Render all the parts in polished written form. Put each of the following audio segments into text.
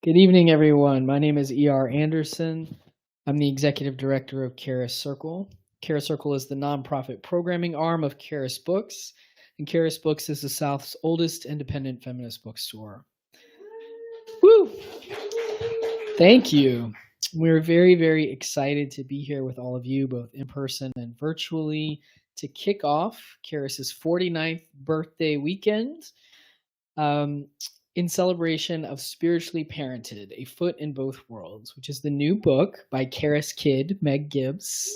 Good evening, everyone. My name is E.R. Anderson. I'm the executive director of Charis Circle. Charis Circle is the nonprofit programming arm of Charis Books, and Charis Books is the South's oldest independent feminist bookstore. Woo! Thank you. We're very, very excited to be here with all of you, both in person and virtually, to kick off Charis's 49th birthday weekend. In celebration of Spiritually Parented, A Foot in Both Worlds, which is the new book by Charis Kid, Meg Gibbs.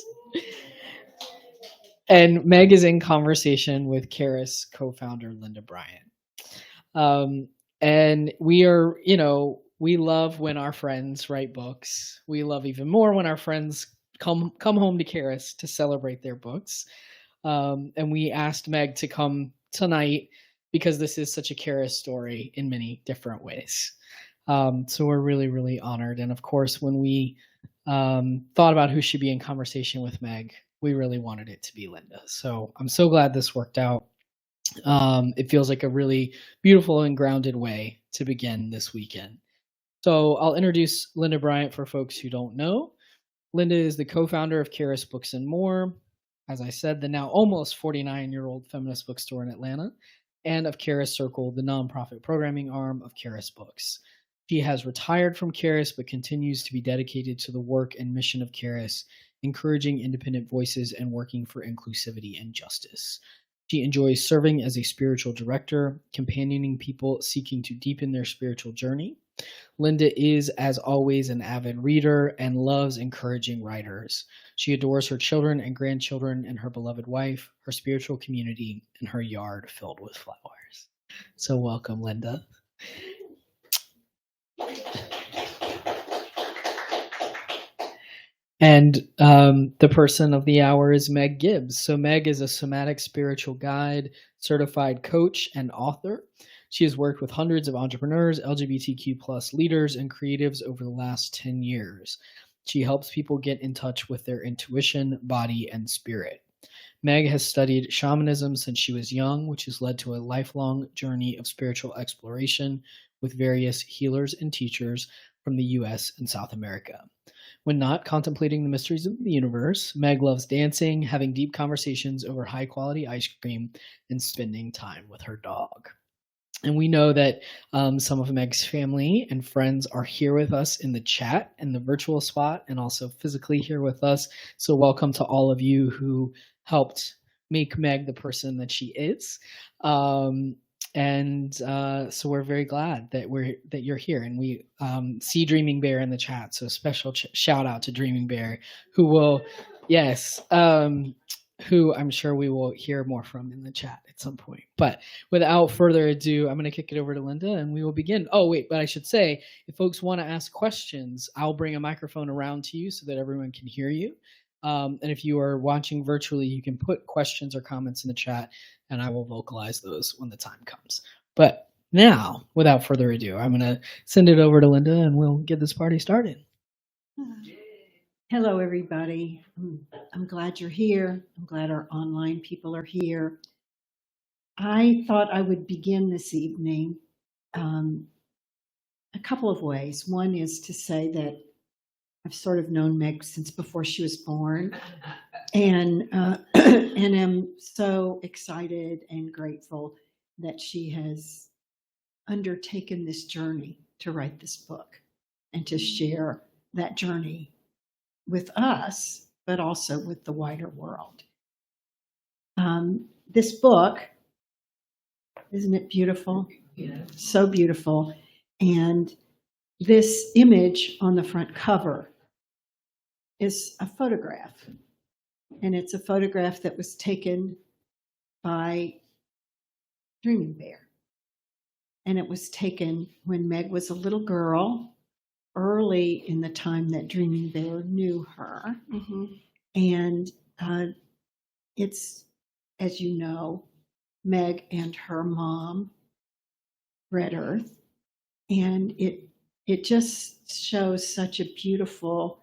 And Meg is in conversation with Charis co-founder Linda Bryant. And we are, we love when our friends write books. We love even more when our friends come home to Charis to celebrate their books. And we asked Meg to come tonight because this is such a Charis story in many different ways. So we're really, really honored. And of course, when we thought about who should be in conversation with Meg, we really wanted it to be Linda. So I'm so glad this worked out. It feels like a really beautiful and grounded way to begin this weekend. So I'll introduce Linda Bryant for folks who don't know. Linda is the co-founder of Charis Books and More. As I said, the now almost 49-year-old feminist bookstore in Atlanta, and of Charis Circle, the nonprofit programming arm of Charis Books. She has retired from Charis, but continues to be dedicated to the work and mission of Charis, encouraging independent voices and working for inclusivity and justice. She enjoys serving as a spiritual director, companioning people seeking to deepen their spiritual journey. Linda is, as always, an avid reader and loves encouraging writers. She adores her children and grandchildren and her beloved wife, her spiritual community, and her yard filled with flowers. So welcome, Linda. And the person of the hour is Meg Gibbs. So Meg is a somatic spiritual guide, certified coach, and author. She has worked with hundreds of entrepreneurs, LGBTQ plus leaders, and creatives over the last 10 years. She helps people get in touch with their intuition, body, and spirit. Meg has studied shamanism since she was young, which has led to a lifelong journey of spiritual exploration with various healers and teachers from the US and South America. When not contemplating the mysteries of the universe, Meg loves dancing, having deep conversations over high-quality ice cream, and spending time with her dog. And we know that some of Meg's family and friends are here with us in the chat and the virtual spot, and also physically here with us. So welcome to all of you who helped make Meg the person that she is. So we're very glad that you're here, and we see Dreaming Bear in the chat. So special shout out to Dreaming Bear, who will, who I'm sure we will hear more from in the chat at some point. But without further ado, I'm going to kick it over to Linda and we will begin. Oh, wait, but I should say, if folks want to ask questions, I'll bring a microphone around to you so that everyone can hear you. And if you are watching virtually, you can put questions or comments in the chat and I will vocalize those when the time comes. But now, without further ado, I'm going to send it over to Linda and we'll get this party started. Hello, everybody. I'm glad you're here. I'm glad our online people are here. I thought I would begin this evening a couple of ways. One is to say that I've sort of known Meg since before she was born, and am so excited and grateful that she has undertaken this journey to write this book and to share that journey with us, but also with the wider world. This book, isn't it beautiful? Yeah. So beautiful. And this image on the front cover is a photograph. And it's a photograph that was taken by Dreaming Bear. And it was taken when Meg was a little girl, early in the time that Dreaming Bear knew her. Mm-hmm. And it's, as you know, Meg and her mom, Red Earth. And it just shows such a beautiful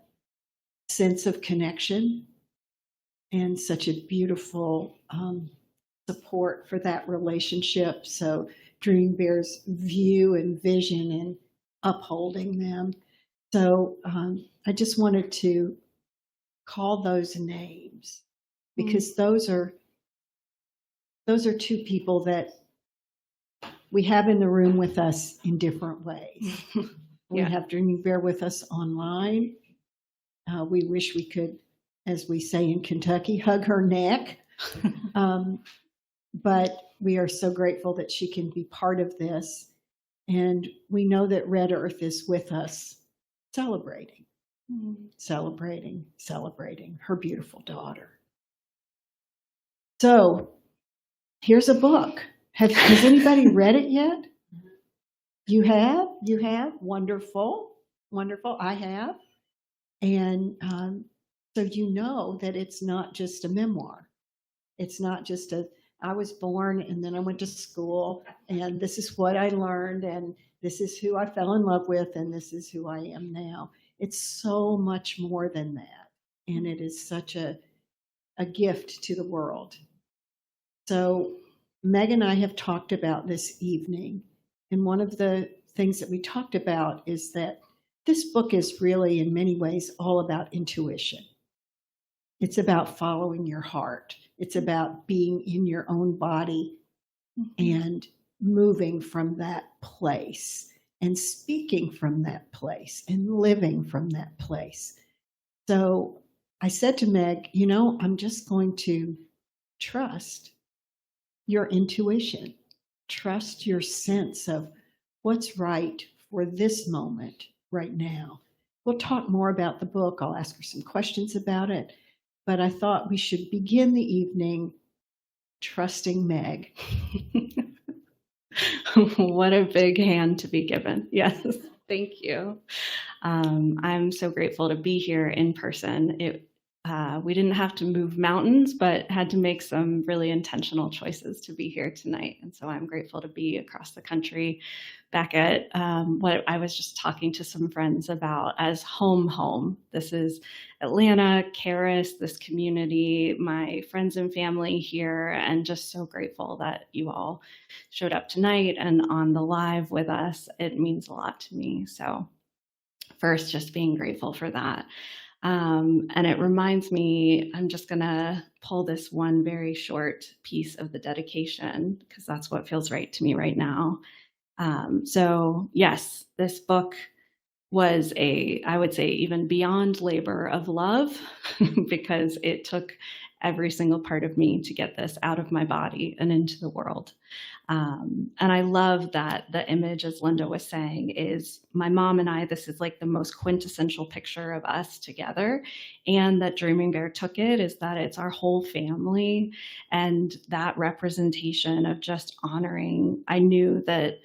sense of connection and such a beautiful support for that relationship. So Dream Bear's view and vision and upholding them. So I just wanted to call those names because those are two people that we have in the room with us in different ways. We have Dreaming Bear with us online. We wish we could, as we say in Kentucky, hug her neck. But we are so grateful that she can be part of this. And we know that Red Earth is with us celebrating, celebrating her beautiful daughter. So here's a book. Has anybody read it yet? You have? You have? Wonderful. Wonderful. I have. And so you know that it's not just a memoir. It's not just I was born and then I went to school and this is what I learned and this is who I fell in love with and this is who I am now. It's so much more than that. And it is such a gift to the world. So Meg and I have talked about this evening. And one of the things that we talked about is that this book is really in many ways all about intuition. It's about following your heart. It's about being in your own body and moving from that place and speaking from that place and living from that place. So I said to Meg, I'm just going to trust your intuition, trust your sense of what's right for this moment right now. We'll talk more about the book. I'll ask her some questions about it. But I thought we should begin the evening trusting Meg. What a big hand to be given. Yes, thank you. I'm so grateful to be here in person. We didn't have to move mountains, but had to make some really intentional choices to be here tonight. And so I'm grateful to be across the country back at what I was just talking to some friends about as home. This is Atlanta, Charis, this community, my friends and family here, and just so grateful that you all showed up tonight and on the live with us. It means a lot to me. So first, just being grateful for that. And it reminds me, I'm just going to pull this one very short piece of the dedication because that's what feels right to me right now. So yes, this book was I would say, even beyond labor of love because it took every single part of me to get this out of my body and into the world. And I love that the image, as Linda was saying, is my mom and I, this is like the most quintessential picture of us together. And that Dreaming Bear took it is that it's our whole family. And that representation of just honoring, I knew that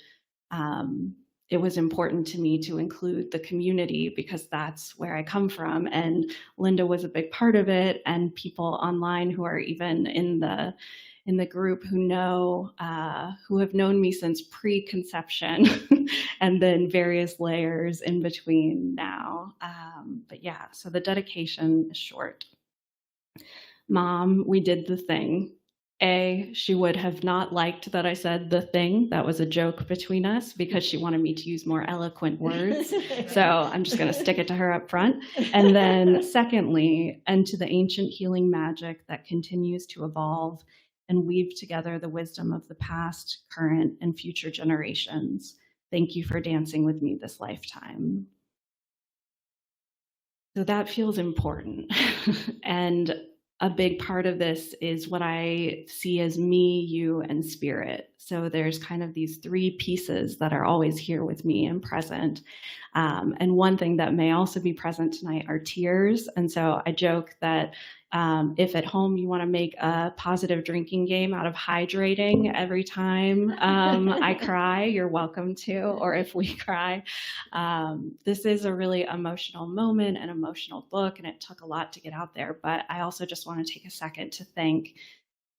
it was important to me to include the community because that's where I come from. And Linda was a big part of it. And people online who are even in the group who have known me since pre-conception and then various layers in between now. But yeah, so the dedication is short. Mom, we did the thing. She would have not liked that I said the thing. That was a joke between us because she wanted me to use more eloquent words. So I'm just going to stick it to her up front. And then secondly, and to the ancient healing magic that continues to evolve and weave together the wisdom of the past, current, and future generations. Thank you for dancing with me this lifetime. So that feels important. And a big part of this is what I see as me, you, and spirit. So there's kind of these three pieces that are always here with me and present. And one thing that may also be present tonight are tears. And so I joke that if at home you want to make a positive drinking game out of hydrating every time I cry, you're welcome to, or if we cry. This is a really emotional moment, an emotional book, and it took a lot to get out there. But I also just want to take a second to thank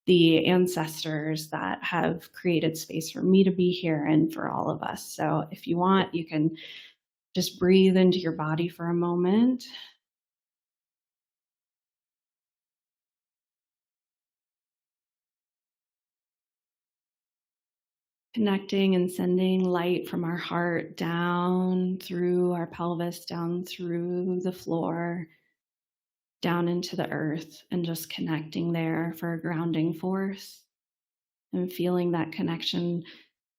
the ancestors that have created space for me to be here and for all of us. So if you want, you can just breathe into your body for a moment. Connecting and sending light from our heart down through our pelvis, down through the floor, down into the earth, and just connecting there for a grounding force, and feeling that connection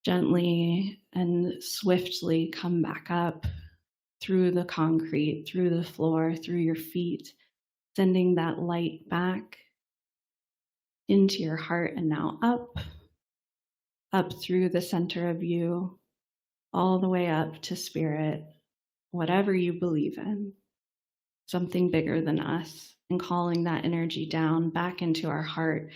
gently and swiftly come back up through the concrete, through the floor, through your feet, sending that light back into your heart, and now up through the center of you, all the way up to spirit, whatever you believe in, something bigger than us, and calling that energy down back into our heart.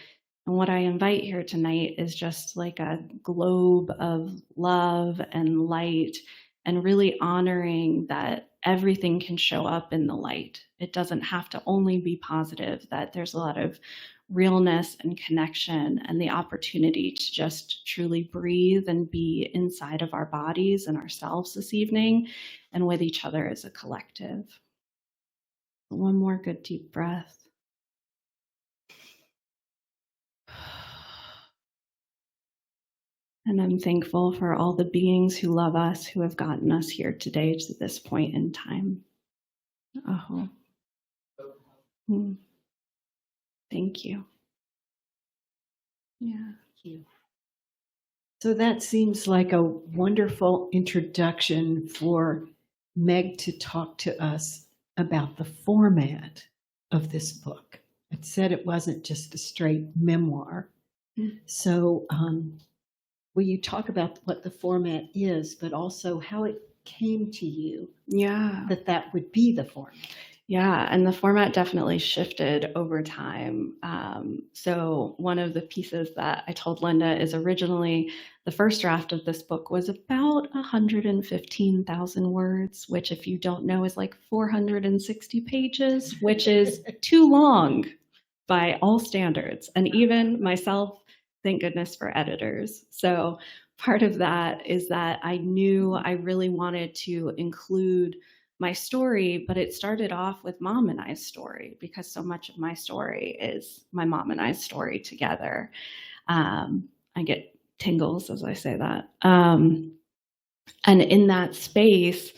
And what I invite here tonight is just like a globe of love and light, and really honoring that everything can show up in the light. It doesn't have to only be positive, that there's a lot of realness and connection and the opportunity to just truly breathe and be inside of our bodies and ourselves this evening, and with each other as a collective. One more good deep breath. And I'm thankful for all the beings who love us, who have gotten us here today to this point in time. Oh. Thank you. Yeah. Thank you. So that seems like a wonderful introduction for Meg to talk to us about the format of this book. It said it wasn't just a straight memoir. So will you talk about what the format is, but also how it came to you that would be the format? Yeah, and the format definitely shifted over time. So one of the pieces that I told Linda is originally the first draft of this book was about 115,000 words, which, if you don't know, is like 460 pages, which is too long by all standards. And even myself, thank goodness for editors. So part of that is that I knew I really wanted to include my story, but it started off with Mom and I's story, because so much of my story is my mom and I's story together. I get tingles as I say that. And in that space,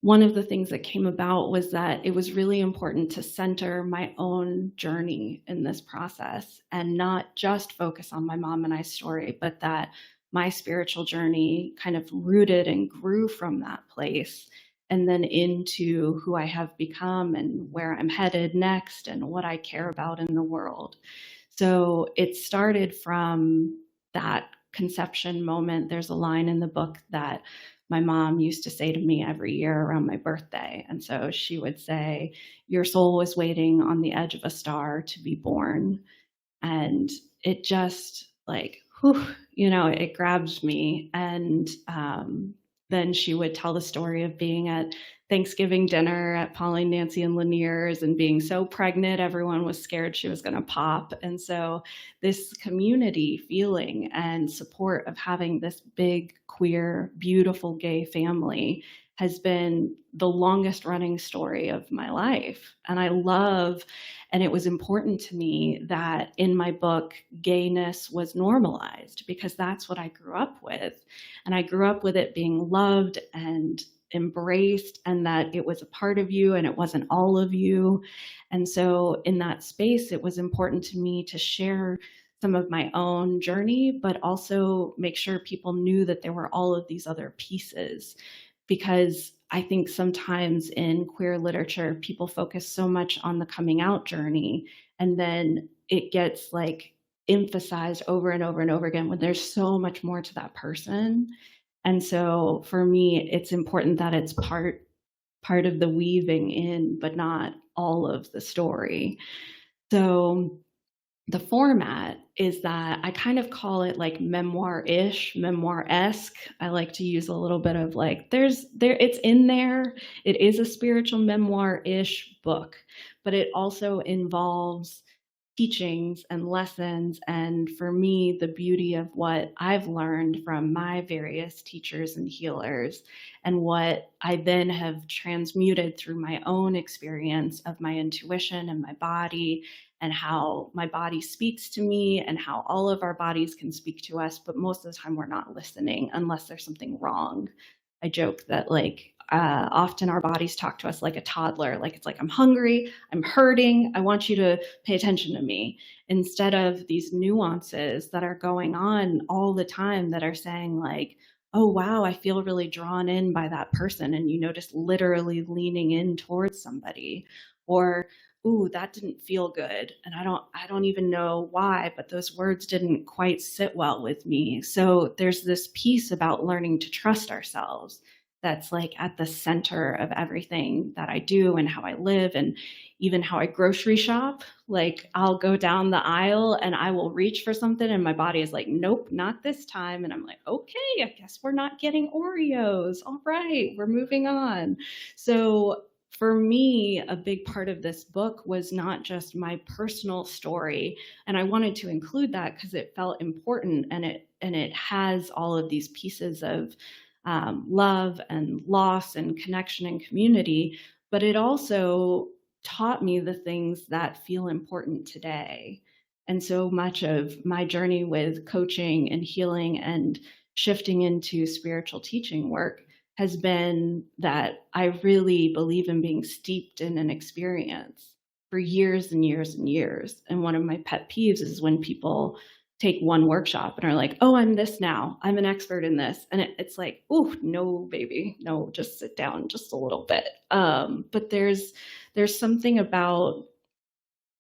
one of the things that came about was that it was really important to center my own journey in this process, and not just focus on my mom and I's story, but that my spiritual journey kind of rooted and grew from that place, and then into who I have become and where I'm headed next and what I care about in the world. So it started from that conception moment. There's a line in the book that my mom used to say to me every year around my birthday. And so she would say, "Your soul was waiting on the edge of a star to be born." And it just like, whew, it grabs me. And then she would tell the story of being at Thanksgiving dinner at Pauline, Nancy, and Lanier's, and being so pregnant, everyone was scared she was going to pop. And so this community feeling and support of having this big, queer, beautiful gay family has been the longest running story of my life. And I love, and it was important to me that in my book, gayness was normalized, because that's what I grew up with. And I grew up with it being loved and embraced, and that it was a part of you and it wasn't all of you. And so in that space, it was important to me to share some of my own journey, but also make sure people knew that there were all of these other pieces. Because I think sometimes in queer literature, people focus so much on the coming out journey, and then it gets like emphasized over and over and over again when there's so much more to that person. And so for me, it's important that it's part of the weaving in, but not all of the story. So the format is that I kind of call it like memoir-ish, memoir-esque. I like to use a little bit of like, it's in there. It is a spiritual memoir-ish book, but it also involves teachings and lessons. And for me, the beauty of what I've learned from my various teachers and healers, and what I then have transmuted through my own experience of my intuition and my body, and how my body speaks to me, and how all of our bodies can speak to us, but most of the time we're not listening unless there's something wrong. I joke that often our bodies talk to us like a toddler. Like, it's like, I'm hungry, I'm hurting, I want you to pay attention to me, instead of these nuances that are going on all the time that are saying like, oh, wow, I feel really drawn in by that person. And you notice literally leaning in towards somebody, or, ooh, that didn't feel good. And I don't even know why, but those words didn't quite sit well with me. So there's this piece about learning to trust ourselves that's like at the center of everything that I do and how I live, and even how I grocery shop. Like, I'll go down the aisle and I will reach for something and my body is like, nope, not this time. And I'm like, okay, I guess we're not getting Oreos. All right, we're moving on. So for me, a big part of this book was not just my personal story, and I wanted to include that because it felt important, and it has all of these pieces of love and loss and connection and community, but it also taught me the things that feel important today. And so much of my journey with coaching and healing and shifting into spiritual teaching work has been that I really believe in being steeped in an experience for years and years and years. And one of my pet peeves is when people take one workshop and are like, oh, I'm this now, I'm an expert in this. And it's like, oh, no, baby, no, just sit down just a little bit. But there's something about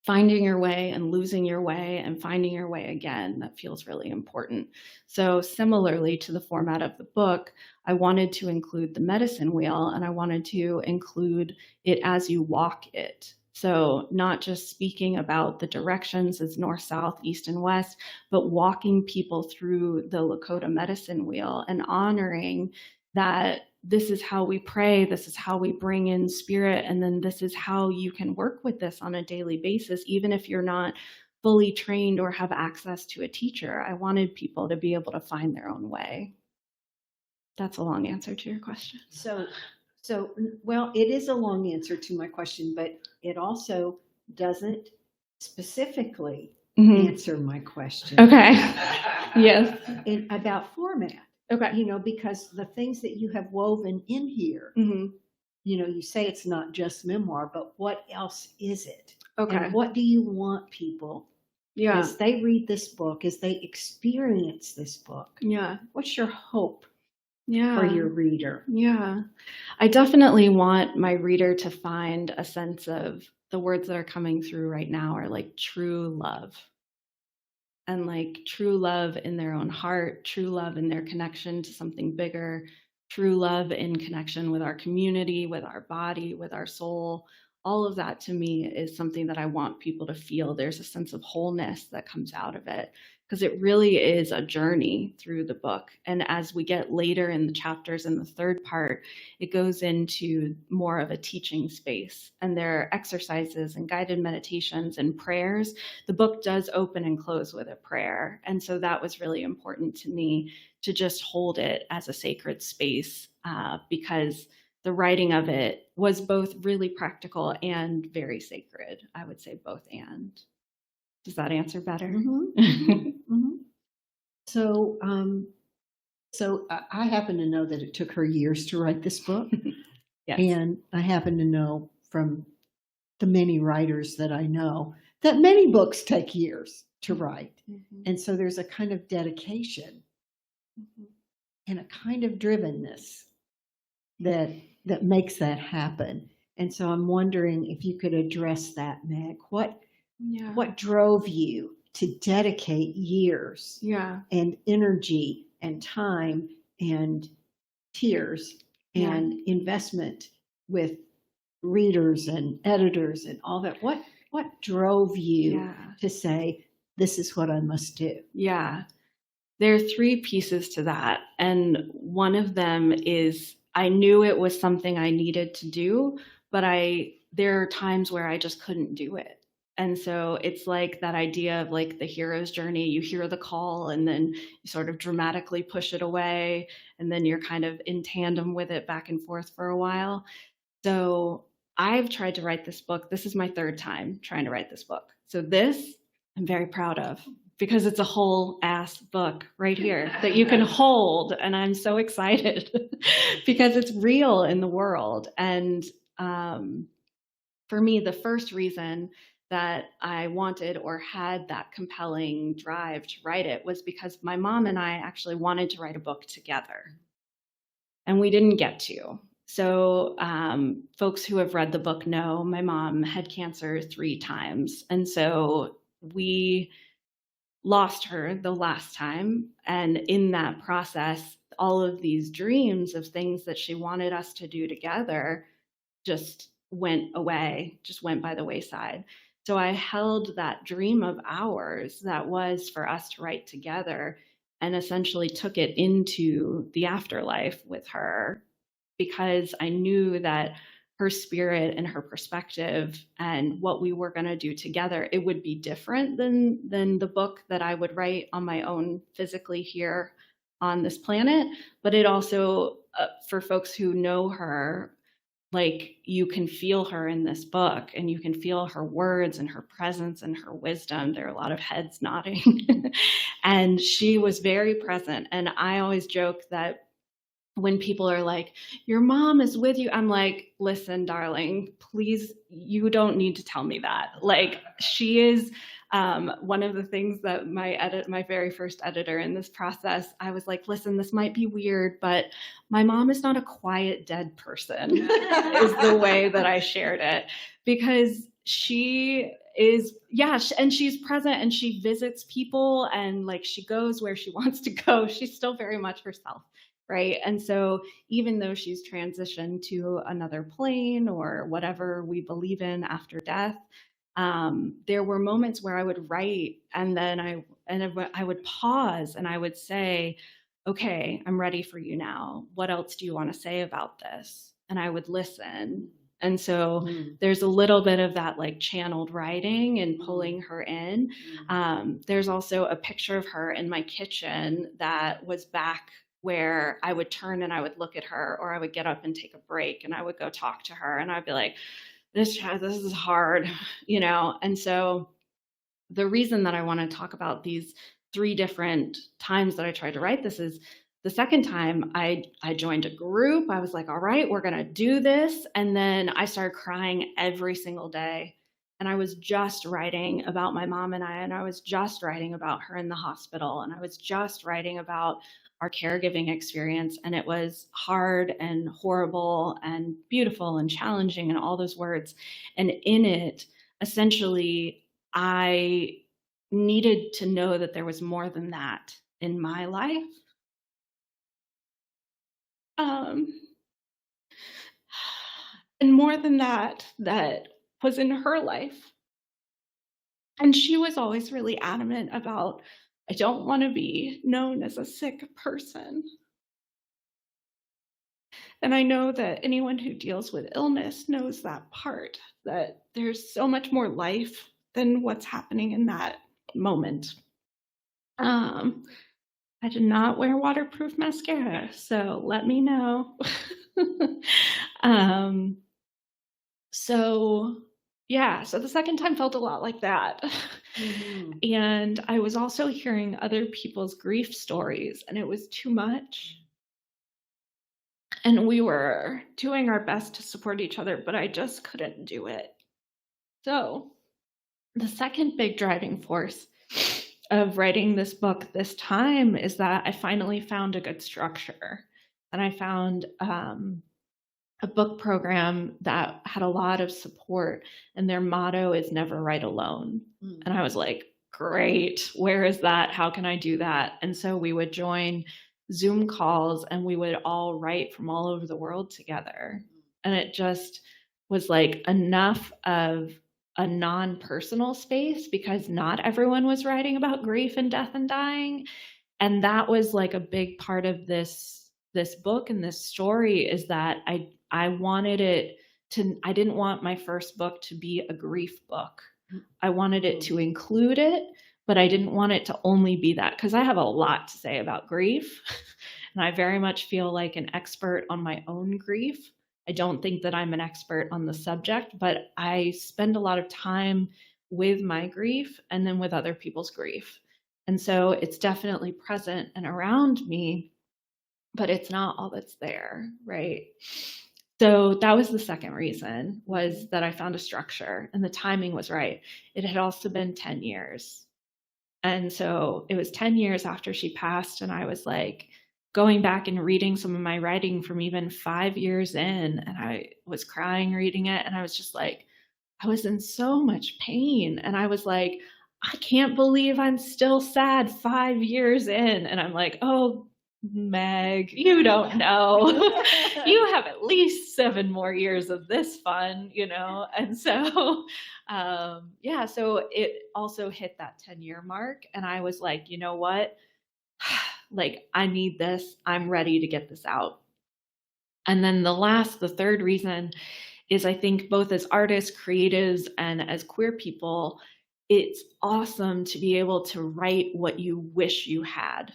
finding your way and losing your way and finding your way again that feels really important. So similarly to the format of the book, I wanted to include the medicine wheel, and I wanted to include it as you walk it. So not just speaking about the directions as north, south, east, and west, but walking people through the Lakota medicine wheel and honoring that this is how we pray, this is how we bring in spirit, and then this is how you can work with this on a daily basis, even if you're not fully trained or have access to a teacher. I wanted people to be able to find their own way. That's a long answer to your question. So, well, it is a long answer to my question, but it also doesn't specifically answer my question. Okay. Yes. About format. Okay. Because the things that you have woven in here, you say it's not just memoir, but what else is it? Okay. And what do you want people, as they read this book, as they experience this book? Yeah. What's your hope for your reader? Yeah. I definitely want my reader to find a sense of the words that are coming through right now are like true love. And like true love in their own heart, true love in their connection to something bigger, true love in connection with our community, with our body, with our soul. All of that to me is something that I want people to feel. There's a sense of wholeness that comes out of it, because it really is a journey through the book. And as we get later in the chapters in the third part, it goes into more of a teaching space. And there are exercises and guided meditations and prayers. The book does open and close with a prayer. And so that was really important to me, to just hold it as a sacred space, because the writing of it was both really practical and very sacred. I would say both and. Does that answer better? Mm-hmm. So I happen to know that it took her years to write this book. Yes. And I happen to know from the many writers that I know that many books take years to write. Mm-hmm. And so there's a kind of dedication and a kind of drivenness that makes that happen. And so I'm wondering if you could address that, Meg. What drove you to dedicate years and energy and time and tears and investment with readers and editors and all that? What drove you to say, this is what I must do? Yeah. There are three pieces to that. And one of them is I knew it was something I needed to do, but there are times where I just couldn't do it. And so it's like that idea of like the hero's journey. You hear the call and then you sort of dramatically push it away, and then you're kind of in tandem with it back and forth for a while. So I've tried to write this book. This is my third time trying to write this book. So this I'm very proud of, because it's a whole ass book right here that you can hold. And I'm so excited because it's real in the world. And for me, the first reason that I wanted or had that compelling drive to write it was because my mom and I actually wanted to write a book together, and we didn't get to. So folks who have read the book know my mom had cancer 3 times. And so we lost her the last time. And in that process, all of these dreams of things that she wanted us to do together just went away, just went by the wayside. So I held that dream of ours that was for us to write together, and essentially took it into the afterlife with her, because I knew that her spirit and her perspective and what we were going to do together, it would be different than the book that I would write on my own physically here on this planet. But it also, for folks who know her, like, you can feel her in this book, and you can feel her words and her presence and her wisdom. There are a lot of heads nodding. And she was very present. And I always joke that when people are like, your mom is with you, I'm like, listen, darling, please, you don't need to tell me that. Like, she is one of the things that my very first editor in this process, I was like, listen, this might be weird, but my mom is not a quiet, dead person, is the way that I shared it. Because she is, and she's present, and she visits people, and like, she goes where she wants to go. She's still very much herself. Right. And so even though she's transitioned to another plane or whatever we believe in after death, there were moments where I would write, and then I would pause and I would say, okay, I'm ready for you now. What else do you want to say about this? And I would listen. And so there's a little bit of that like channeled writing and pulling her in. There's also a picture of her in my kitchen that was back where I would turn and I would look at her, or I would get up and take a break and I would go talk to her, and I'd be like, this is hard, you know? And so the reason that I want to talk about these 3 different times that I tried to write this is the second time I joined a group. I was like, all right, we're going to do this. And then I started crying every single day. And I was just writing about my mom and I was just writing about her in the hospital. And I was just writing about our caregiving experience. And it was hard and horrible and beautiful and challenging and all those words. And in it, essentially, I needed to know that there was more than that in my life. And more than that was in her life. And she was always really adamant about, I don't want to be known as a sick person. And I know that anyone who deals with illness knows that part, that there's so much more life than what's happening in that moment. I did not wear waterproof mascara, so let me know. So the second time felt a lot like that. And I was also hearing other people's grief stories, and it was too much. And we were doing our best to support each other, but I just couldn't do it. So the second big driving force of writing this book this time is that I finally found a good structure. And I found a book program that had a lot of support, and their motto is never write alone. And I was like, great, where is that? How can I do that? And so we would join Zoom calls, and we would all write from all over the world together. And it just was like enough of a non-personal space, because not everyone was writing about grief and death and dying. And that was like a big part of this book and this story, is that I wanted it to, I didn't want my first book to be a grief book. I wanted it to include it, but I didn't want it to only be that, because I have a lot to say about grief. And I very much feel like an expert on my own grief. I don't think that I'm an expert on the subject, but I spend a lot of time with my grief and then with other people's grief. And so it's definitely present and around me, but it's not all that's there, right? So that was the second reason, was that I found a structure and the timing was right. It had also been 10 years. And so it was 10 years after she passed, and I was like going back and reading some of my writing from even 5 years in, and I was crying reading it, and I was just like, I was in so much pain, and I was like, I can't believe I'm still sad 5 years in. And I'm like, oh, Meg, you don't know. You have at least 7 more years of this fun, you know? And so, yeah, so it also hit that 10-year mark. And I was like, you know what? Like, I need this. I'm ready to get this out. And then the third reason is, I think both as artists, creatives, and as queer people, it's awesome to be able to write what you wish you had.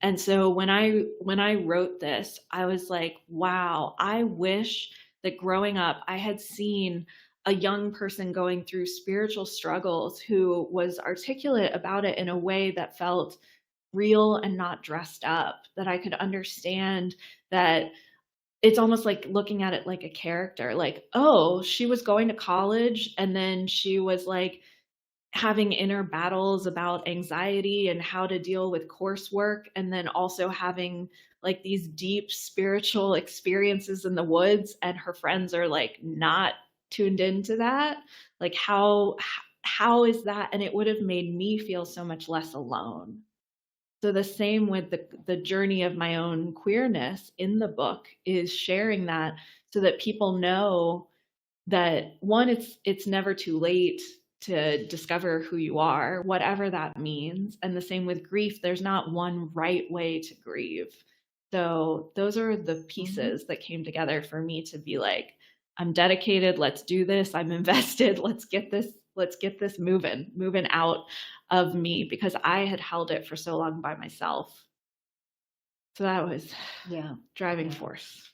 And so when I wrote this, I was like, wow, I wish that growing up I had seen a young person going through spiritual struggles who was articulate about it in a way that felt real and not dressed up, that I could understand that it's almost like looking at it like a character, like, oh, she was going to college and then she was like having inner battles about anxiety and how to deal with coursework, and then also having like these deep spiritual experiences in the woods, and her friends are like not tuned into that. Like, how is that? And it would have made me feel so much less alone. So the same with the journey of my own queerness in the book, is sharing that so that people know that, one, it's never too late to discover who you are, whatever that means. And the same with grief, there's not one right way to grieve. So those are the pieces that came together for me to be like, I'm dedicated, let's do this, I'm invested, let's get this moving out of me, because I had held it for so long by myself. So that was driving force.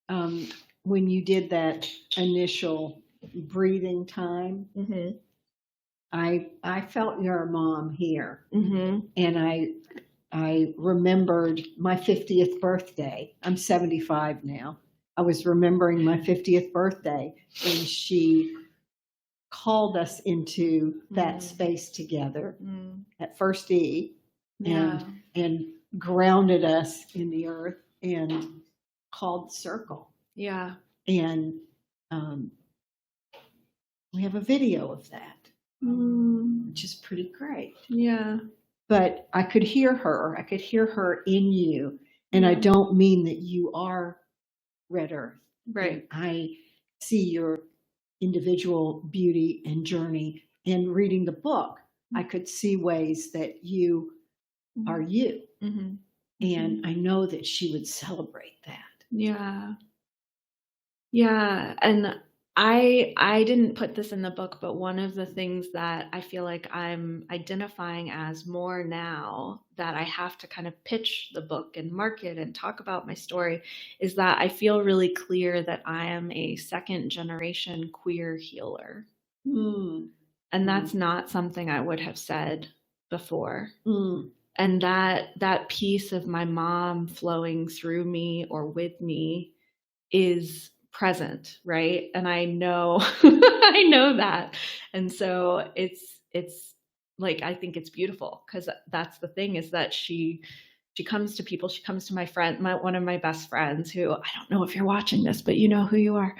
When you did that initial breathing time, I felt your mom here, and I remembered my 50th birthday. I'm 75 now. I was remembering my 50th birthday when she called us into that space together at First E, and grounded us in the earth and called circle. Yeah. And we have a video of that, which is pretty great. Yeah. But I could hear her. I could hear her in you. And I don't mean that you are Red Earth. Right. And I see your individual beauty and journey. And reading the book, I could see ways that you are you. And I know that she would celebrate that. Yeah. Yeah. And I didn't put this in the book, but one of the things that I feel like I'm identifying as more now, that I have to kind of pitch the book and market and talk about my story, is that I feel really clear that I am a second generation queer healer. And that's not something I would have said before. And that piece of my mom flowing through me or with me is present, right? And I know I know that. And so it's like, I think it's beautiful, because that's the thing, is that she comes to people. She comes to my friend, one of my best friends, who, I don't know if you're watching this, but you know who you are,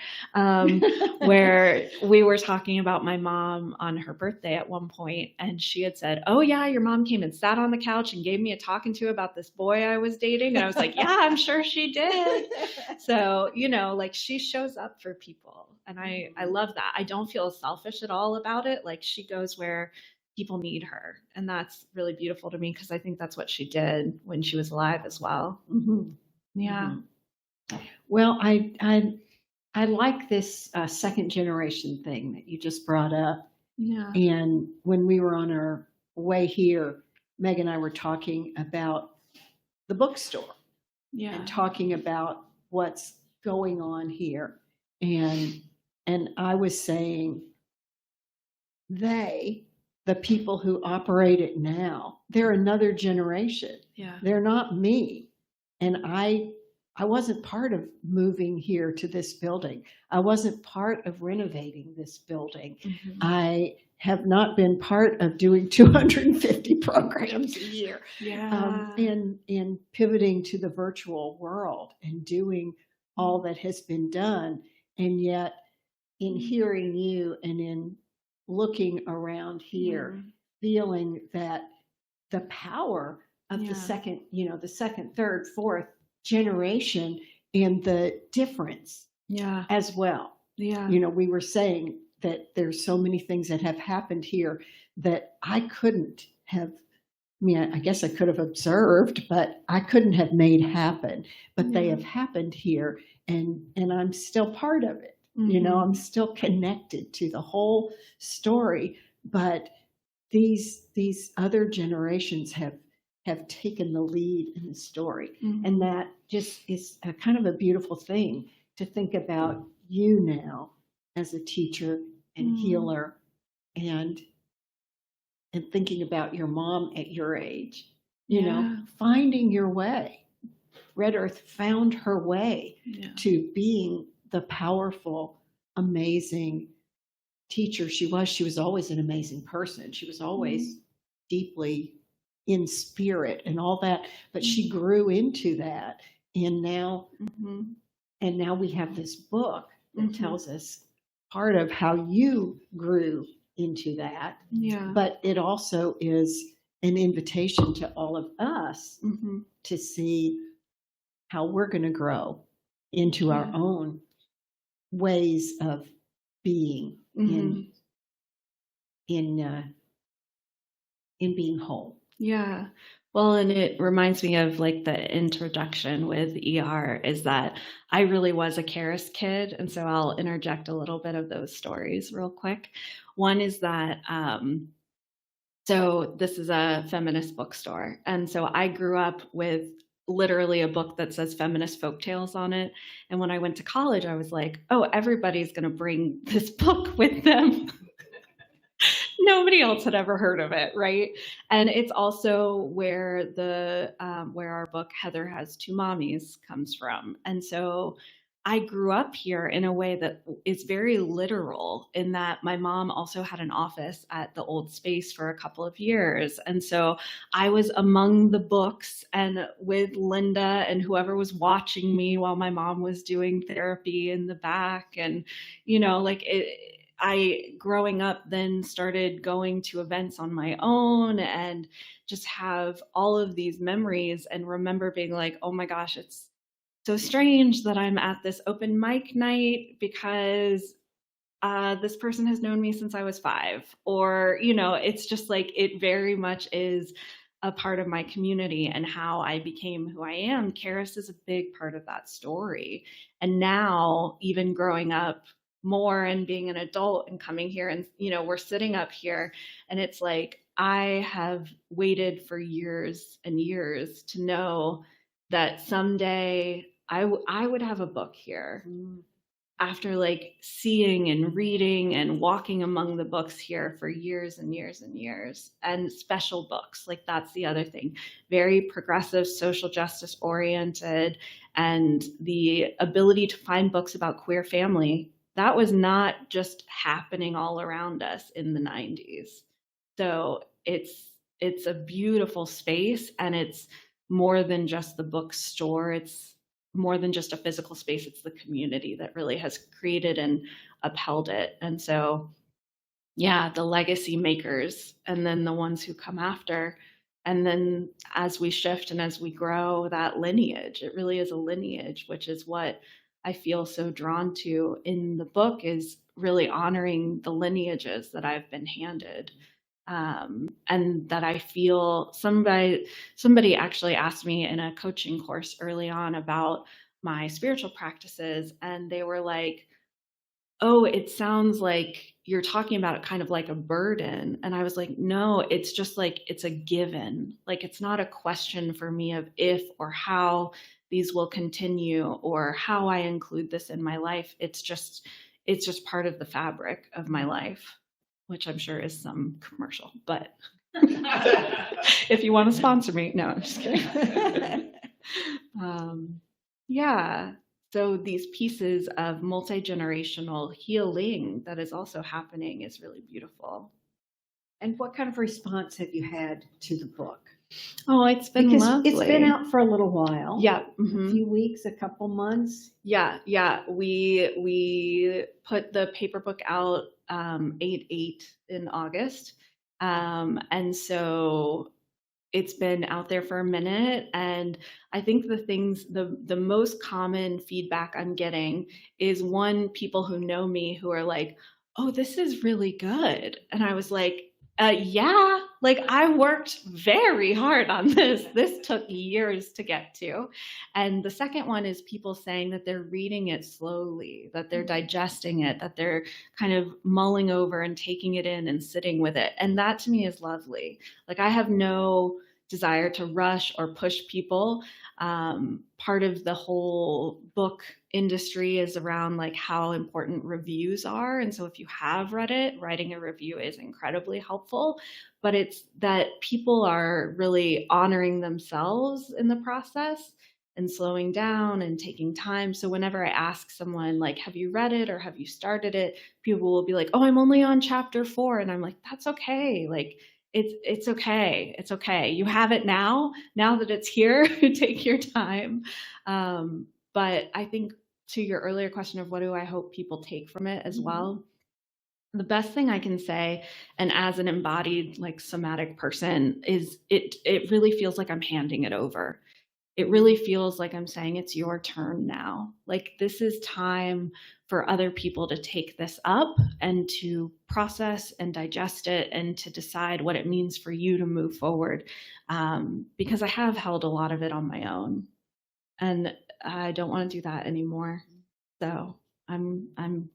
where we were talking about my mom on her birthday at one point, and she had said, oh yeah, your mom came and sat on the couch and gave me a talking to about this boy I was dating. And I was like, yeah, I'm sure she did. So, you know, like, she shows up for people. And I love that. I don't feel selfish at all about it. Like, she goes where people need her. And that's really beautiful to me, because I think that's what she did when she was alive as well. Yeah. Well, I like this second generation thing that you just brought up. Yeah. And when we were on our way here, Meg and I were talking about the bookstore Yeah. and talking about what's going on here. And I was saying the people who operate it now, they're another generation. Yeah. They're not me. And I wasn't part of moving here to this building. I wasn't part of renovating this building. Mhm. I have not been part of doing 250 programs a year. Yeah. And pivoting to the virtual world and doing all that has been done. And yet, in hearing you and in looking around here, feeling that the power of the second, the second, third, fourth generation and the difference as well. Yeah. We were saying that there's so many things that have happened here that I couldn't have. I guess I could have observed, but I couldn't have made happen. But they have happened here, and I'm still part of it. I'm still connected to the whole story. But these other generations have taken the lead in the story, and that just is a kind of a beautiful thing to think about you now as a teacher and healer, and thinking about your mom at your age, finding your way. Red Earth found her way to being the powerful, amazing teacher she was. She was always an amazing person. She was always deeply in spirit and all that, but she grew into that. And now, we have this book that tells us part of how you grew into that. Yeah. But it also is an invitation to all of us to see how we're going to grow into our own ways of being in being whole. Yeah. Well, and it reminds me of like the introduction with ER is that I really was a Charis kid. And so I'll interject a little bit of those stories real quick. One is that, so this is a feminist bookstore. And so I grew up with literally a book that says feminist folktales on it. And when I went to college, I was like, oh, everybody's going to bring this book with them. Nobody else had ever heard of it, right? And it's also where where our book Heather Has Two Mommies comes from. And so I grew up here in a way that is very literal, in that my mom also had an office at the old space for a couple of years. And so I was among the books and with Linda and whoever was watching me while my mom was doing therapy in the back. And, I, growing up, then started going to events on my own and just have all of these memories and remember being like, oh my gosh, it's so strange that I'm at this open mic night because this person has known me since I was 5. Or, it's just like, it very much is a part of my community and how I became who I am. Charis is a big part of that story. And now, even growing up more and being an adult and coming here and, we're sitting up here and it's like, I have waited for years and years to know that someday I would have a book here. After like seeing and reading and walking among the books here for years and years and years, and special books, like that's the other thing, very progressive, social justice oriented, and the ability to find books about queer family, that was not just happening all around us in the 90s. So it's a beautiful space, and it's more than just the bookstore. It's more than just a physical space. It's the community that really has created and upheld it. And so, yeah, the legacy makers, and then the ones who come after. And then as we shift and as we grow, that lineage, it really is a lineage, which is what I feel so drawn to in the book, is really honoring the lineages that I've been handed. And that I feel somebody actually asked me in a coaching course early on about my spiritual practices. And they were like, oh, it sounds like you're talking about it kind of like a burden. And I was like, no, it's just like, it's a given. Like, it's not a question for me of if or how these will continue or how I include this in my life. It's just part of the fabric of my life, which I'm sure is some commercial, but if you want to sponsor me, no, I'm just kidding. Yeah. So these pieces of multi-generational healing that is also happening is really beautiful. And what kind of response have you had to the book? Oh, it's been Because lovely. it's been out for a little while. Yeah. A few weeks, a couple months. Yeah. We put the paper book out 8/8 in August. And so it's been out there for a minute. And I think the most common feedback I'm getting is, one, people who know me who are like, oh, this is really good. And I was like, yeah, like I worked very hard on this. This took years to get to. And the second one is people saying that they're reading it slowly, that they're digesting it, that they're kind of mulling over and taking it in and sitting with it. And that to me is lovely. Like, I have no desire to rush or push people. Part of the whole book industry is around like how important reviews are. And so if you have read it, writing a review is incredibly helpful, but it's that people are really honoring themselves in the process and slowing down and taking time. So whenever I ask someone like, have you read it or have you started it? People will be like, oh, I'm only on chapter 4. And I'm like, that's okay. Like, it's okay. It's okay. You have it now that it's here. Take your time. But I think, to your earlier question of what do I hope people take from it as well, the best thing I can say, and as an embodied like somatic person, is it really feels like I'm handing it over. It really feels like I'm saying it's your turn now. Like, this is time for other people to take this up and to process and digest it and to decide what it means for you to move forward. Because I have held a lot of it on my own, and I don't want to do that anymore. So I'm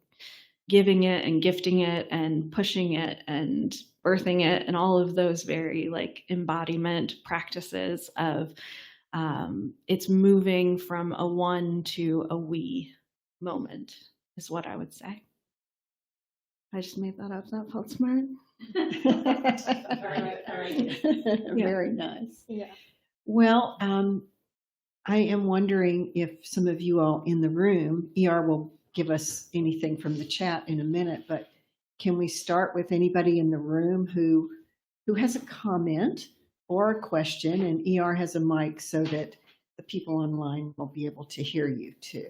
giving it and gifting it and pushing it and birthing it and all of those very like embodiment practices of it's moving from a one to a we moment is what I would say. I just made that up. That felt smart. Very nice. Yeah. Well, I am wondering if some of you all in the room, ER will give us anything from the chat in a minute, but can we start with anybody in the room who has a comment or a question, and ER has a mic so that the people online will be able to hear you too.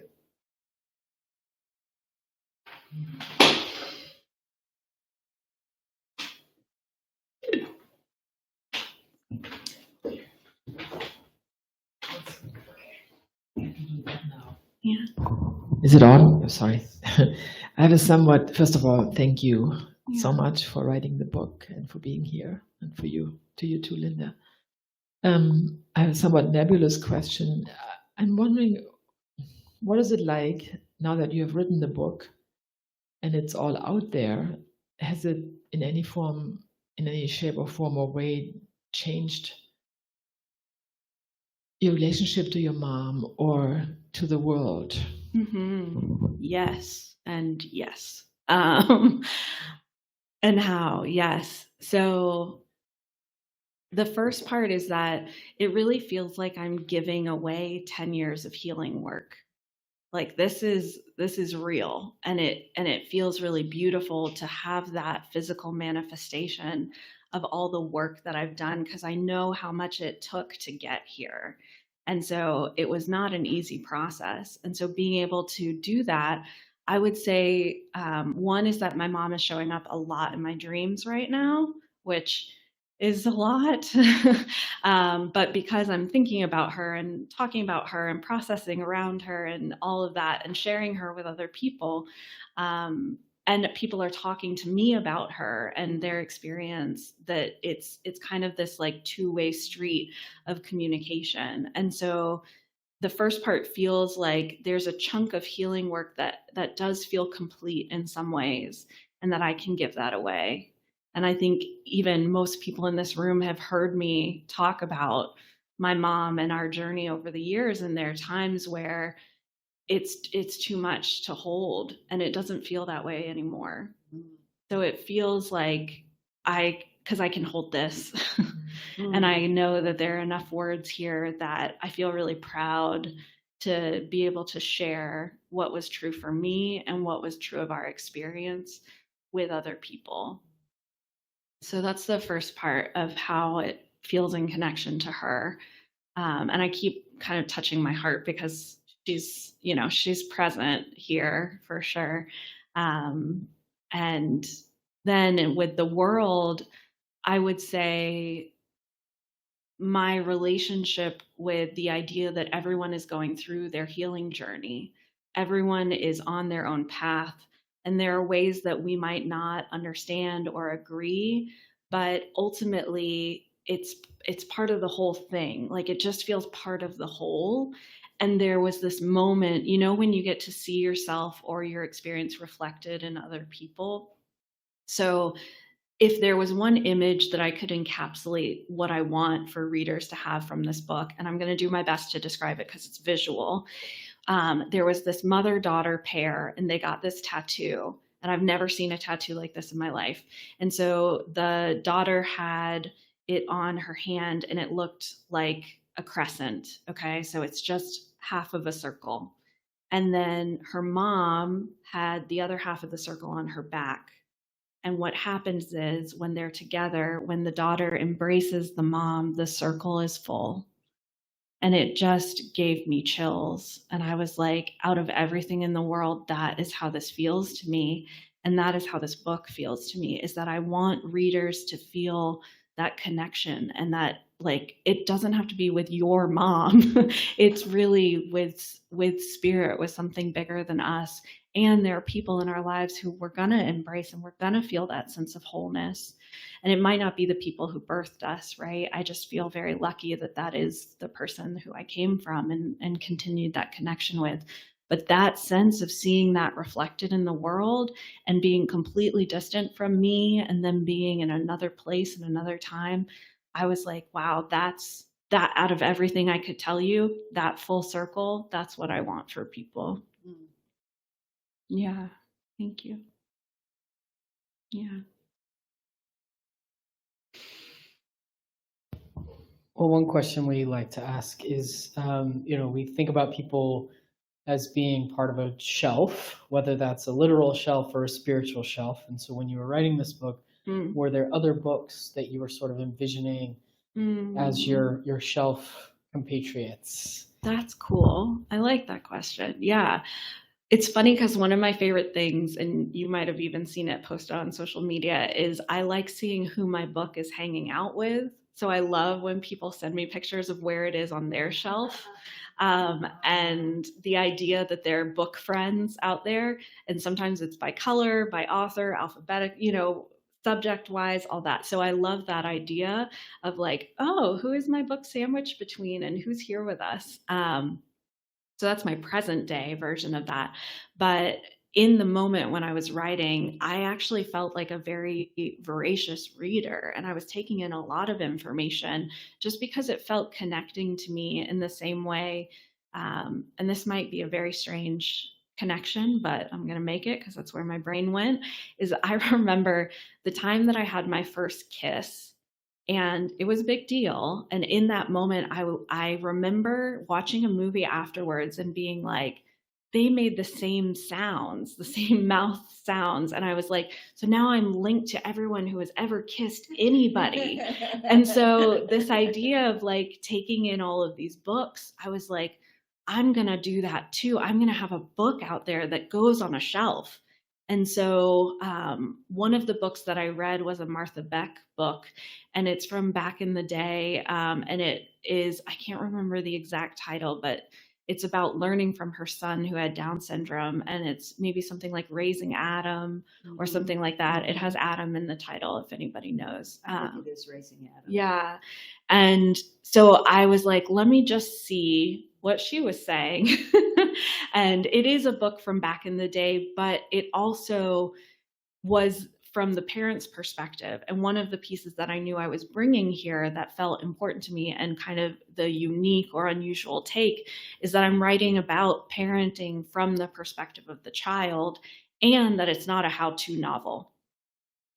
Yeah. Is it on? Oh, sorry. I have a somewhat, first of all, thank you so much for writing the book and for being here, and to you too, Linda. I have a somewhat nebulous question. I'm wondering, what is it like now that you have written the book and it's all out there? Has it in any form, in any shape or form or way changed your relationship to your mom or to the world? Yes, and yes. And how? Yes. So the first part is that it really feels like I'm giving away 10 years of healing work. Like, this is real, and it feels really beautiful to have that physical manifestation of all the work that I've done, because I know how much it took to get here. And so it was not an easy process. And so being able to do that, I would say, one is that my mom is showing up a lot in my dreams right now, which is a lot. But because I'm thinking about her and talking about her and processing around her and all of that and sharing her with other people, and people are talking to me about her and their experience, that it's kind of this like two-way street of communication. And so the first part feels like there's a chunk of healing work that does feel complete in some ways, and that I can give that away. And I think even most people in this room have heard me talk about my mom and our journey over the years, and there are times where it's too much to hold, and it doesn't feel that way anymore. So it feels like because I can hold this. And I know that there are enough words here that I feel really proud to be able to share what was true for me and what was true of our experience with other people. So that's the first part of how it feels in connection to her. And I keep kind of touching my heart because she's present here for sure. And then with the world, I would say my relationship with the idea that everyone is going through their healing journey. Everyone is on their own path, and there are ways that we might not understand or agree, but ultimately it's part of the whole thing. Like, it just feels part of the whole. And there was this moment, when you get to see yourself or your experience reflected in other people. So if there was one image that I could encapsulate what I want for readers to have from this book, and I'm going to do my best to describe it because it's visual. There was this mother-daughter pair, and they got this tattoo, and I've never seen a tattoo like this in my life. And so the daughter had it on her hand, and it looked like a crescent. Okay, so it's just half of a circle. And then her mom had the other half of the circle on her back. And what happens is when they're together, when the daughter embraces the mom, the circle is full. And it just gave me chills. And I was like, out of everything in the world, that is how this feels to me. And that is how this book feels to me, is that I want readers to feel that connection, and that, like, it doesn't have to be with your mom. It's really with spirit, with something bigger than us. And there are people in our lives who we're going to embrace, and we're going to feel that sense of wholeness. And it might not be the people who birthed us, right? I just feel very lucky that is the person who I came from and continued that connection with. But that sense of seeing that reflected in the world and being completely distant from me, and then being in another place in another time, I was like, wow, that out of everything I could tell you, that full circle, that's what I want for people. Yeah. Thank you. Yeah. Well, one question we like to ask is, we think about people as being part of a shelf, whether that's a literal shelf or a spiritual shelf. And so when you were writing this book, were there other books that you were sort of envisioning as your shelf compatriots? That's cool. I like that question. Yeah. It's funny because one of my favorite things, and you might have even seen it posted on social media, is I like seeing who my book is hanging out with. So I love when people send me pictures of where it is on their shelf. And the idea that there are book friends out there, and sometimes it's by color, by author, alphabetic, subject wise, all that. So I love that idea of like, oh, who is my book sandwiched between, and who's here with us? So that's my present day version of that. But in the moment when I was writing, I actually felt like a very voracious reader, and I was taking in a lot of information just because it felt connecting to me in the same way. And this might be a very strange connection, but I'm going to make it because that's where my brain went. Is I remember the time that I had my first kiss, and it was a big deal. And in that moment, I remember watching a movie afterwards and being like, they made the same sounds, the same mouth sounds. And I was like, so now I'm linked to everyone who has ever kissed anybody. And so this idea of like taking in all of these books, I was like, I'm going to do that too. I'm going to have a book out there that goes on a shelf. And so one of the books that I read was a Martha Beck book, and it's from back in the day. And it is, I can't remember the exact title, but it's about learning from her son who had Down syndrome. And it's maybe something like Raising Adam or something like that. It has Adam in the title, if anybody knows. I think it is Raising Adam. Yeah. And so I was like, let me just see what she was saying. And it is a book from back in the day, but it also was from the parents' perspective. And one of the pieces that I knew I was bringing here that felt important to me, and kind of the unique or unusual take, is that I'm writing about parenting from the perspective of the child, and that it's not a how-to novel.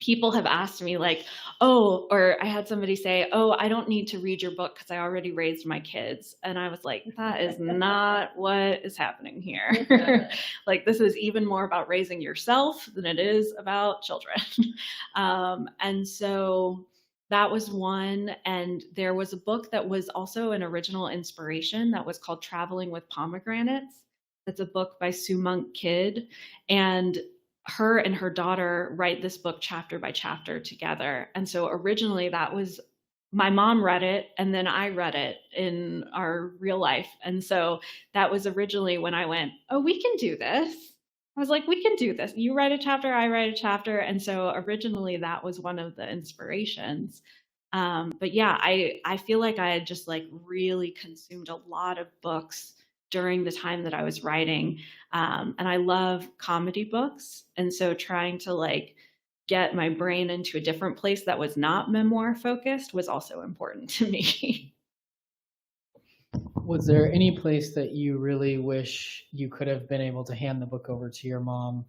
People have asked me like, oh, or I had somebody say, oh, I don't need to read your book because I already raised my kids. And I was like, that is not what is happening here. Like, this is even more about raising yourself than it is about children. And so that was one. And there was a book that was also an original inspiration that was called Traveling with Pomegranates. That's a book by Sue Kidd. And her and her daughter write this book chapter by chapter together. And so originally that was, my mom read it and then I read it in our real life. And so that was originally when I went, oh, we can do this. I was like, we can do this. You write a chapter, I write a chapter. And so originally that was one of the inspirations. But yeah, I feel like I had just like really consumed a lot of books during the time that I was writing. And I love comedy books. And so trying to like get my brain into a different place that was not memoir focused was also important to me. Was there any place that you really wish you could have been able to hand the book over to your mom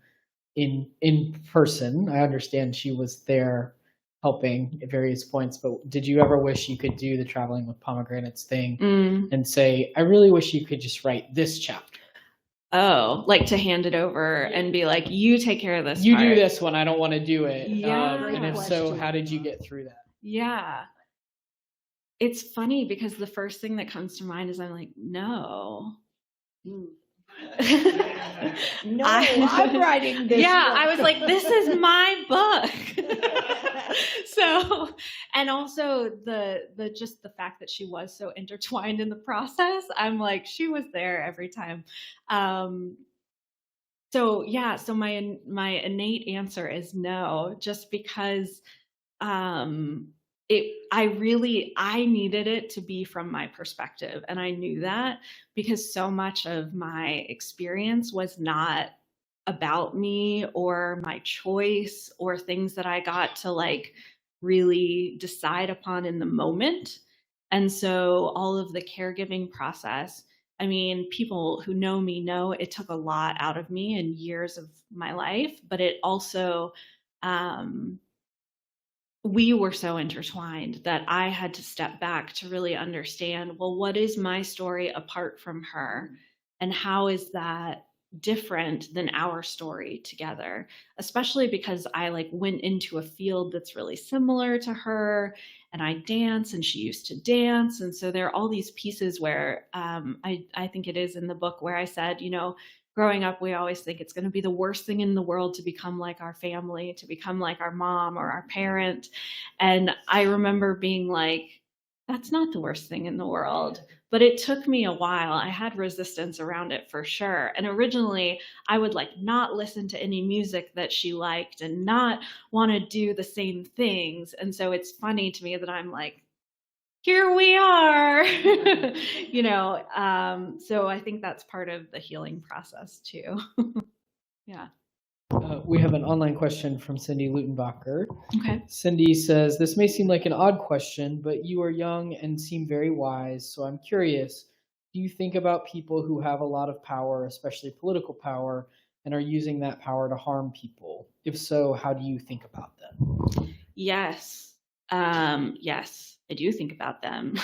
in person? I understand she was there helping at various points, but did you ever wish you could do the Traveling with Pomegranates thing and say, I really wish you could just write this chapter? Oh, like to hand it over and be like, you take care of this You part. do this one, I don't want to do it. Yeah. And if so, how did you get through that? Yeah. It's funny because the first thing that comes to mind is I'm like, no. No, I'm writing this. Yeah, book. I was like, this is my book. So, and also the just the fact that she was so intertwined in the process, I'm like, she was there every time. So yeah, so my innate answer is no, just because I needed it to be from my perspective. And I knew that because so much of my experience was not about me or my choice or things that I got to like really decide upon in the moment. And so all of the caregiving process, I mean, people who know me know it took a lot out of me in years of my life, but it also, we were so intertwined that I had to step back to really understand, well, what is my story apart from her? And how is that different than our story together? Especially because I like went into a field that's really similar to her, and I dance and she used to dance. And so there are all these pieces where I think it is in the book where I said, you know, growing up, we always think it's going to be the worst thing in the world to become like our family, to become like our mom or our parent. And I remember being like, that's not the worst thing in the world. But it took me a while. I had resistance around it for sure. And originally I would like not listen to any music that she liked and not want to do the same things. And so it's funny to me that I'm like, here we are, you know, so I think that's part of the healing process too. Yeah. We have an online question from Cindy Lutenbacher. Okay. Cindy says, this may seem like an odd question, but you are young and seem very wise. So I'm curious, do you think about people who have a lot of power, especially political power, and are using that power to harm people? If so, how do you think about them? Yes. Yes, I do think about them.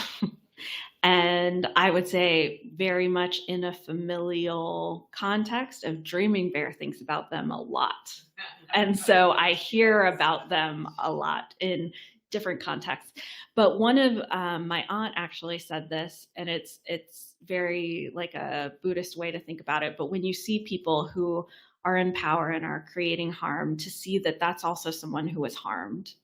And I would say very much in a familial context of Dreaming Bear thinks about them a lot. And so I hear about them a lot in different contexts. But one of my aunt actually said this, and it's very like a Buddhist way to think about it. But when you see people who are in power and are creating harm, to see that that's also someone who was harmed,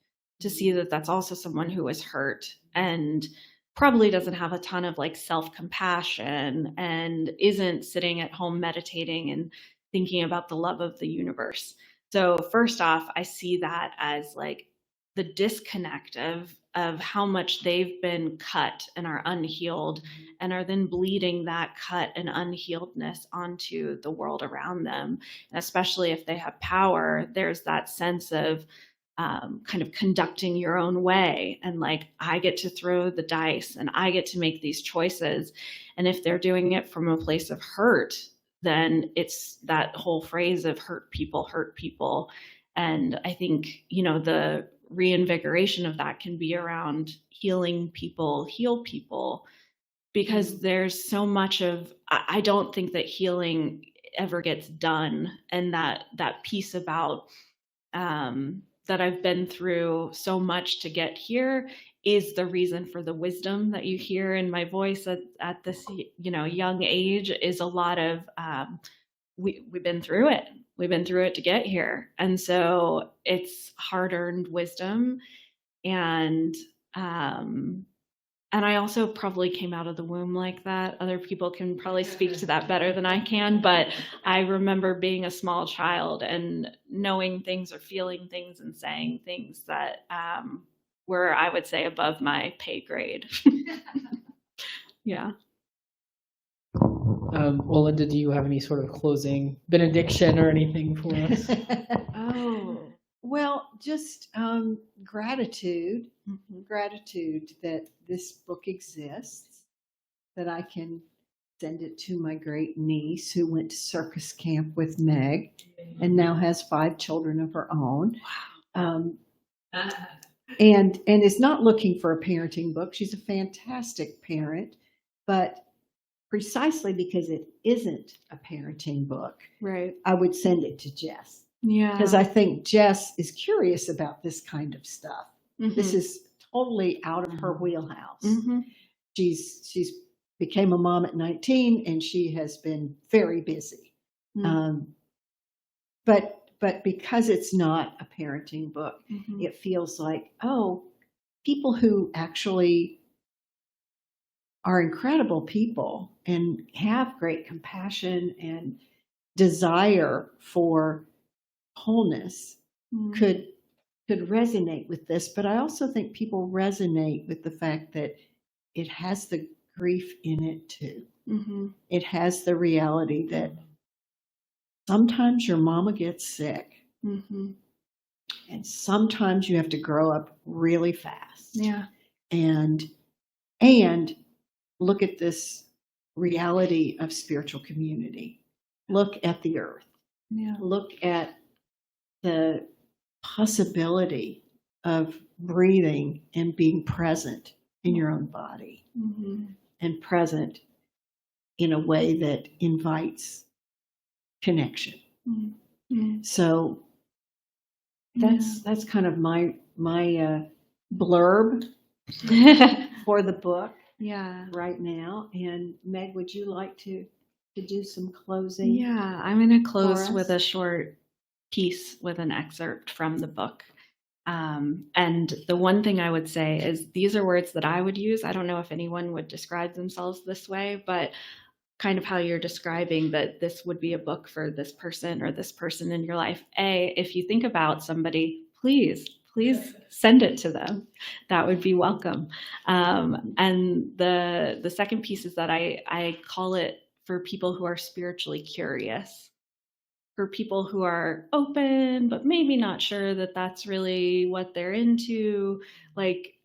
to see that that's also someone who was hurt and probably doesn't have a ton of like self-compassion and isn't sitting at home meditating and thinking about the love of the universe. So first off, I see that as like the disconnect of how much they've been cut and are unhealed, and are then bleeding that cut and unhealedness onto the world around them. And especially if they have power, there's that sense of kind of conducting your own way, and like, I get to throw the dice and I get to make these choices. And if they're doing it from a place of hurt, then it's that whole phrase of hurt people. And I think, the reinvigoration of that can be around healing people, heal people, because there's so much of, I don't think that healing ever gets done. And that piece about, that I've been through so much to get here is the reason for the wisdom that you hear in my voice at this, young age, is a lot of, we've been through it. We've been through it to get here. And so it's hard-earned wisdom. And I also probably came out of the womb like that. Other people can probably speak to that better than I can, but I remember being a small child and knowing things or feeling things and saying things that were, I would say, above my pay grade. Yeah. Well, Linda, do you have any sort of closing benediction or anything for us? Oh. Well, just gratitude that this book exists, that I can send it to my great niece who went to circus camp with Meg and now has 5 children of her own. Wow. And is not looking for a parenting book. She's a fantastic parent, but precisely because it isn't a parenting book, Right. I would send it to Jess. Yeah. Because I think Jess is curious about this kind of stuff. Mm-hmm. This is totally out of her wheelhouse. Mm-hmm. She's became a mom at 19, and she has been very busy. Mm-hmm. But because it's not a parenting book, Mm-hmm. it feels like, oh, people who actually are incredible people and have great compassion and desire for wholeness could resonate with this. But I also think people resonate with the fact that it has the grief in it too. Mm-hmm. It has the reality that sometimes your mama gets sick, Mm-hmm. and sometimes you have to grow up really fast. Yeah. And look at this reality of spiritual community. Look at the earth. Yeah. Look at the possibility of breathing and being present in your own body, Mm-hmm. and present in a way that invites connection. Mm-hmm. So that's kind of my blurb for the book Yeah. right now. And Meg, would you like to do some closing? Yeah. I'm going to close for with us? a short piece with an excerpt from the book. And the one thing I would say is these are words that I would use. I don't know if anyone would describe themselves this way, but kind of how you're describing that this would be a book for this person or this person in your life. If you think about somebody, please send it to them. That would be welcome. And the second piece is that I call it for people who are spiritually curious, for people who are open, but maybe not sure that that's really what they're into.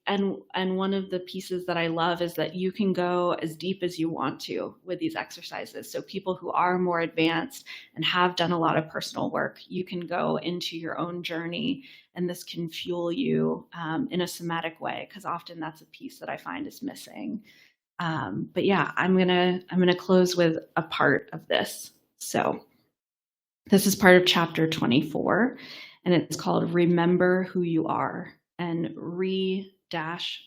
And one of the pieces that I love is that you can go as deep as you want to with these exercises. So people who are more advanced and have done a lot of personal work, you can go into your own journey, and this can fuel you in a somatic way, because often that's a piece that I find is missing. But yeah, I'm gonna close with a part of this. So this is part of chapter 24, and it's called Remember Who You Are. And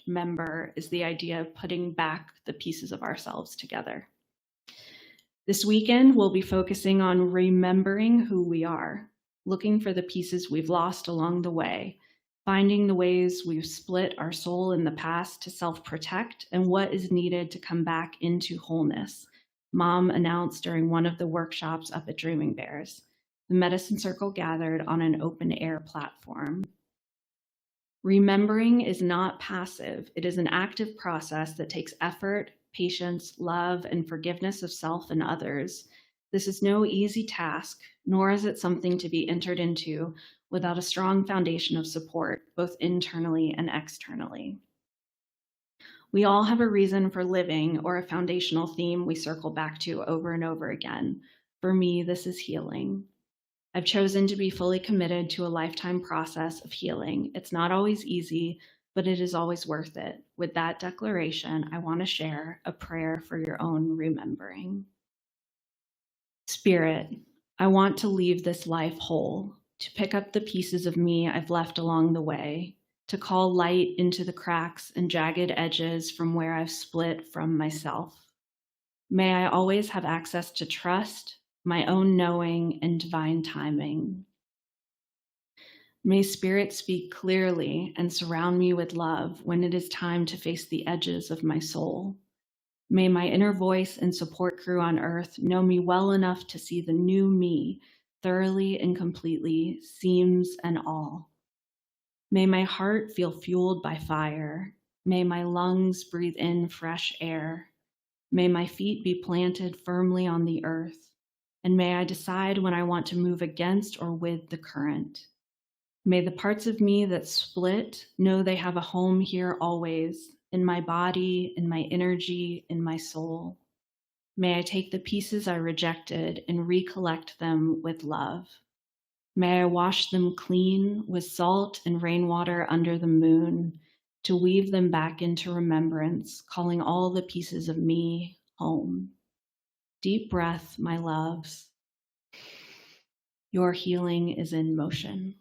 member is the idea of putting back the pieces of ourselves together. This weekend, we'll be focusing on remembering who we are, looking for the pieces we've lost along the way, finding the ways we've split our soul in the past to self-protect, and what is needed to come back into wholeness. Mom announced during one of the workshops up at Dreaming Bears. The Medicine Circle gathered on an open air platform. Remembering is not passive. It is an active process that takes effort, patience, love, and forgiveness of self and others. This is no easy task, nor is it something to be entered into without a strong foundation of support, both internally and externally. We all have a reason for living or a foundational theme we circle back to over and over again. For me, this is healing. I've chosen to be fully committed to a lifetime process of healing. It's not always easy, but it is always worth it. With that declaration, I want to share a prayer for your own remembering. Spirit, I want to leave this life whole, to pick up the pieces of me I've left along the way, to call light into the cracks and jagged edges from where I've split from myself. May I always have access to trust, my own knowing, and divine timing. May Spirit speak clearly and surround me with love when it is time to face the edges of my soul. May my inner voice and support crew on earth know me well enough to see the new me thoroughly and completely, seams and all. May my heart feel fueled by fire. May my lungs breathe in fresh air. May my feet be planted firmly on the earth. And may I decide when I want to move against or with the current. May the parts of me that split know they have a home here always, in my body, in my energy, in my soul. May I take the pieces I rejected and recollect them with love. May I wash them clean with salt and rainwater under the moon to weave them back into remembrance, calling all the pieces of me home. Deep breath, my loves. Your healing is in motion.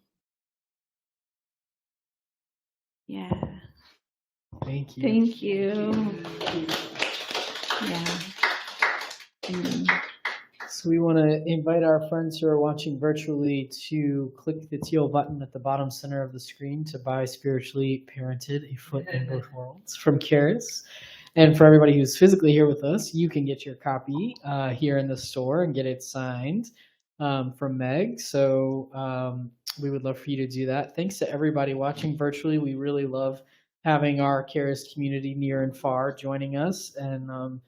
Yeah. Thank you. Thank you. Yeah. So we want to invite our friends who are watching virtually to click the teal button at the bottom center of the screen to buy Spiritually Parented, A Foot in Both Worlds from Charis. And for everybody who's physically here with us, you can get your copy here in the store and get it signed from Meg. So we would love for you to do that. Thanks to everybody watching virtually. We really love having our Charis community near and far joining us. And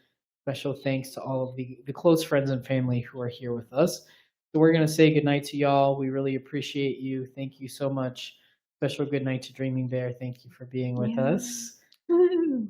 special thanks to all of the close friends and family who are here with us. So we're going to say goodnight to y'all. We really appreciate you. Thank you so much. Special good night to Dreaming Bear. Thank you for being with us. Woo.